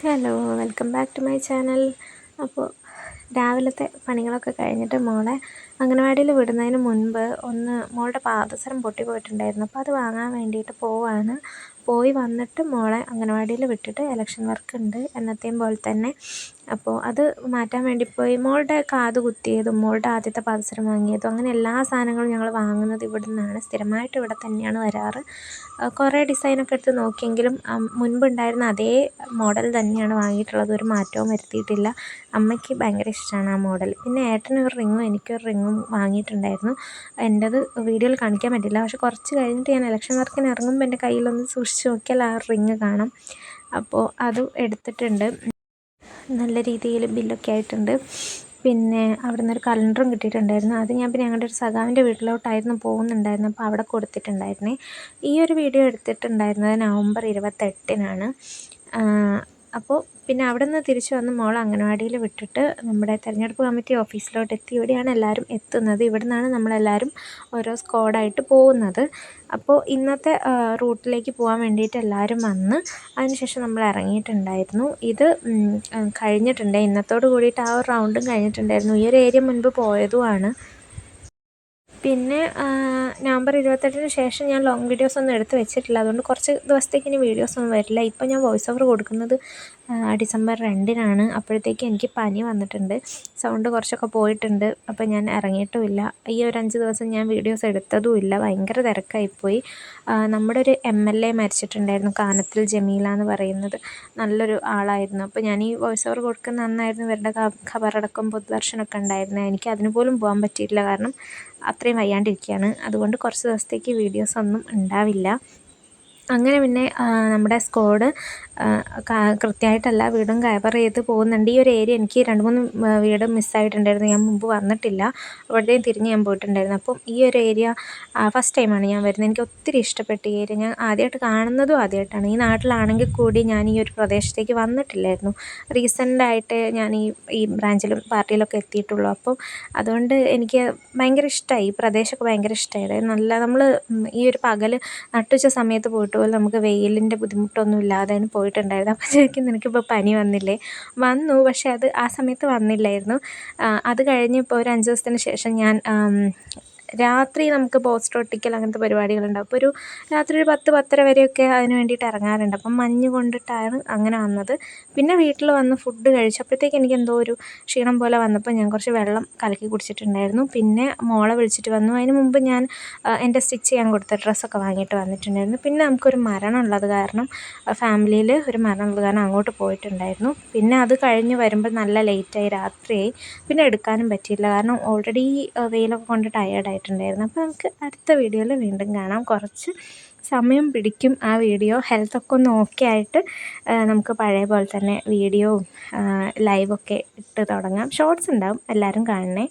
Hello, welcome back to my channel. അപ്പോൾ രാവിലത്തെ പണികളൊക്കെ കഴിഞ്ഞിട്ട് മോളെ അംഗനവാടിയിൽ വിടുന്നതിന് മുൻപ് മോളുടെ പാദസരം പൊട്ടിപ്പോയിട്ടുണ്ടായിരുന്നു. അപ്പോൾ അത് വാങ്ങാൻ വേണ്ടിയിട്ട് പോയി വന്നിട്ട് മോളെ അംഗനവാടിയിൽ വിട്ടിട്ട് ഇലക്ഷൻ വർക്ക് ഉണ്ട് എന്നത്തെയും പോലെ തന്നെ. അപ്പോൾ അത് മാറ്റാൻ വേണ്ടി പോയി. മോളുടെ കാത് കുത്തിയതും മോളുടെ ആദ്യത്തെ പാദസരം വാങ്ങിയതും അങ്ങനെ എല്ലാ സാധനങ്ങളും ഞങ്ങൾ വാങ്ങുന്നത് ഇവിടെ നിന്നാണ്. സ്ഥിരമായിട്ട് ഇവിടെ തന്നെയാണ് വരാറ്. കുറേ ഡിസൈനൊക്കെ എടുത്ത് നോക്കിയെങ്കിലും മുൻപുണ്ടായിരുന്ന അതേ മോഡൽ തന്നെയാണ് വാങ്ങിയിട്ടുള്ളത്. ഒരു മാറ്റവും വരുത്തിയിട്ടില്ല. അമ്മയ്ക്ക് ഭയങ്കര ഇഷ്ടമാണ് ആ മോഡൽ. പിന്നെ ഏട്ടനൊരു റിങ്ങും എനിക്കൊരു റിങ്ങും വാങ്ങിയിട്ടുണ്ടായിരുന്നു. എൻ്റേത് വീഡിയോയിൽ കാണിക്കാൻ പറ്റില്ല. പക്ഷെ കുറച്ച് കഴിഞ്ഞിട്ട് ഞാൻ ഇലക്ഷൻ വർക്കിന് ഇറങ്ങുമ്പോൾ എൻ്റെ കയ്യിലൊന്ന് സൂക്ഷിച്ച് നോക്കിയാൽ ആ റിങ് കാണാം. അപ്പോൾ അതും എടുത്തിട്ടുണ്ട്. നല്ല രീതിയിൽ ബില്ലൊക്കെ ആയിട്ടുണ്ട്. പിന്നെ അവിടെ നിന്നൊരു കലണ്ടറും കിട്ടിയിട്ടുണ്ടായിരുന്നു. അത് ഞാൻ പിന്നെ ഞങ്ങളുടെ ഒരു സഖാവിൻ്റെ വീട്ടിലോട്ടായിരുന്നു പോകുന്നുണ്ടായിരുന്നു. അപ്പോൾ അവിടെ കൊടുത്തിട്ടുണ്ടായിരുന്നേ. ഈ ഒരു വീഡിയോ എടുത്തിട്ടുണ്ടായിരുന്നത് നവംബർ 28-നാണ്. അപ്പോൾ പിന്നെ അവിടെ നിന്ന് തിരിച്ച് വന്ന് മോളെ അംഗനവാടിയിൽ വിട്ടിട്ട് നമ്മുടെ തെരഞ്ഞെടുപ്പ് കമ്മിറ്റി ഓഫീസിലോട്ട് എത്തി. ഇവിടെയാണ് എല്ലാവരും എത്തുന്നത്. ഇവിടെ നിന്നാണ് നമ്മളെല്ലാവരും ഓരോ സ്ക്വാഡായിട്ട് പോകുന്നത്. അപ്പോൾ ഇന്നത്തെ റൂട്ടിലേക്ക് പോകാൻ വേണ്ടിയിട്ട് എല്ലാവരും വന്ന് അതിനുശേഷം നമ്മൾ ഇറങ്ങിയിട്ടുണ്ടായിരുന്നു. ഇത് കഴിഞ്ഞിട്ടുണ്ട്. ഇന്നത്തോട് കൂടിയിട്ട് ആ ഒരു റൗണ്ടും കഴിഞ്ഞിട്ടുണ്ടായിരുന്നു. ഈ ഒരു ഏരിയ മുൻപ് പോയതുമാണ്. പിന്നെ നവംബർ 28-ന് ശേഷം ഞാൻ ലോങ് വീഡിയോസൊന്നും എടുത്ത് വെച്ചിട്ടില്ല. അതുകൊണ്ട് കുറച്ച് ദിവസത്തേക്ക് ഇനി വീഡിയോസൊന്നും വരില്ല. ഇപ്പം ഞാൻ വോയിസ് ഓവർ കൊടുക്കുന്നത് ഡിസംബർ 2-നാണ്. അപ്പോഴത്തേക്ക് എനിക്ക് പനി വന്നിട്ടുണ്ട്. സൗണ്ട് കുറച്ചൊക്കെ പോയിട്ടുണ്ട്. അപ്പോൾ ഞാൻ ഇറങ്ങിയിട്ടുമില്ല. ഈ ഒരു 5 ദിവസം ഞാൻ വീഡിയോസ് എടുത്തതുമില്ല. ഭയങ്കര തിരക്കായിപ്പോയി. നമ്മുടെ ഒരു MLA മരിച്ചിട്ടുണ്ടായിരുന്നു, കാനത്തിൽ ജമീല എന്ന് പറയുന്നത്. നല്ലൊരു ആളായിരുന്നു. അപ്പോൾ ഞാൻ ഈ വോയിസ് ഓവർ കൊടുക്കുന്ന അന്നായിരുന്നു ഇവരുടെ ഖബറടക്കം പൊതുദർശനമൊക്കെ ഉണ്ടായിരുന്നത്. എനിക്ക് അതിന് പോലും പോകാൻ പറ്റിയിട്ടില്ല. കാരണം അത്രയും വയ്യാണ്ടിരിക്കുകയാണ്. അതുകൊണ്ട് കുറച്ച് ദിവസത്തേക്ക് വീഡിയോസൊന്നും ഉണ്ടാവില്ല. അങ്ങനെ പിന്നെ നമ്മുടെ സ്ക്വാഡ് കൃത്യമായിട്ടെല്ലാ വീടും കവർ ചെയ്ത് പോകുന്നുണ്ട്. ഈ ഒരു ഏരിയ എനിക്ക് 2-3 വീട് മിസ്സായിട്ടുണ്ടായിരുന്നു. ഞാൻ മുമ്പ് വന്നിട്ടില്ല. അവിടെയും തിരിഞ്ഞ് ഞാൻ പോയിട്ടുണ്ടായിരുന്നു. അപ്പം ഈ ഒരു ഏരിയ ഫസ്റ്റ് ടൈമാണ് ഞാൻ വരുന്നത്. എനിക്ക് ഒത്തിരി ഇഷ്ടപ്പെട്ട ഈ ഏരിയ. ഞാൻ ആദ്യമായിട്ട് കാണുന്നതും ആദ്യമായിട്ടാണ്. ഈ നാട്ടിലാണെങ്കിൽ കൂടി ഞാൻ ഈ ഒരു പ്രദേശത്തേക്ക് വന്നിട്ടില്ലായിരുന്നു. റീസെൻ്റായിട്ട് ഞാൻ ഈ ബ്രാഞ്ചിലും പാർട്ടിയിലൊക്കെ എത്തിയിട്ടുള്ളൂ. അപ്പോൾ അതുകൊണ്ട് എനിക്ക് ഭയങ്കര ഇഷ്ടമായി. ഈ പ്രദേശമൊക്കെ ഭയങ്കര ഇഷ്ടമായി. നല്ല നമ്മൾ ഈ ഒരു പകൽ നട്ടുച്ച സമയത്ത് പോയിട്ട് പോലും നമുക്ക് വെയിലിൻ്റെ ബുദ്ധിമുട്ടൊന്നും ഇല്ലാതെയാണ് പോയിട്ടുണ്ടായിരുന്നത്. അപ്പോൾ ശരിക്കും നിനക്കിപ്പോൾ പനി വന്നില്ലേ? വന്നു, പക്ഷേ അത് ആ സമയത്ത് വന്നില്ലായിരുന്നു. അത് കഴിഞ്ഞ് ഇപ്പോൾ ഒരു 5 ദിവസത്തിന് ശേഷം ഞാൻ രാത്രി നമുക്ക് പോസ്റ്റർ ഒട്ടിക്കൽ അങ്ങനത്തെ പരിപാടികളുണ്ടാവും. അപ്പോൾ രാത്രി ഒരു 10-10:30 വരെയൊക്കെ അതിന് വേണ്ടിയിട്ട് ഇറങ്ങാറുണ്ട്. അപ്പം മഞ്ഞ് കൊണ്ടിട്ടാണ് അങ്ങനെ വന്നത്. പിന്നെ വീട്ടിൽ വന്ന് ഫുഡ് കഴിച്ചപ്പോഴത്തേക്ക് എനിക്ക് എന്തോ ഒരു ക്ഷീണം പോലെ വന്നപ്പോൾ ഞാൻ കുറച്ച് വെള്ളം കലക്കി കുടിച്ചിട്ടുണ്ടായിരുന്നു. പിന്നെ മോളെ വിളിച്ചിട്ട് വന്നു. അതിന് മുമ്പ് ഞാൻ എൻ്റെ സ്റ്റിച്ച് ചെയ്യാൻ കൊടുത്ത ഡ്രസ്സൊക്കെ വാങ്ങിയിട്ട് വന്നിട്ടുണ്ടായിരുന്നു. പിന്നെ നമുക്കൊരു മരണമുള്ളത് കാരണം, ഫാമിലിയിൽ ഒരു മരണമുള്ളത് കാരണം അങ്ങോട്ട് പോയിട്ടുണ്ടായിരുന്നു. പിന്നെ അത് കഴിഞ്ഞ് വരുമ്പോൾ നല്ല ലേറ്റായി, രാത്രിയായി. പിന്നെ എടുക്കാനും പറ്റിയില്ല. കാരണം ഓൾറെഡി വെയിലൊക്കെ കൊണ്ട് ടയേർഡായിട്ടുണ്ടായിരുന്നു. അപ്പോൾ നമുക്ക് അടുത്ത വീഡിയോയിൽ വീണ്ടും കാണാം. കുറച്ച് സമയം പിടിക്കും ആ വീഡിയോ. ഹെൽത്തൊക്കെ ഒന്ന് ഓക്കെ ആയിട്ട് നമുക്ക് പഴയ പോലെ തന്നെ വീഡിയോവും ലൈവൊക്കെ ഇട്ട് തുടങ്ങാം. ഷോർട്സ് ഉണ്ടാവും, എല്ലാവരും കാണണേ.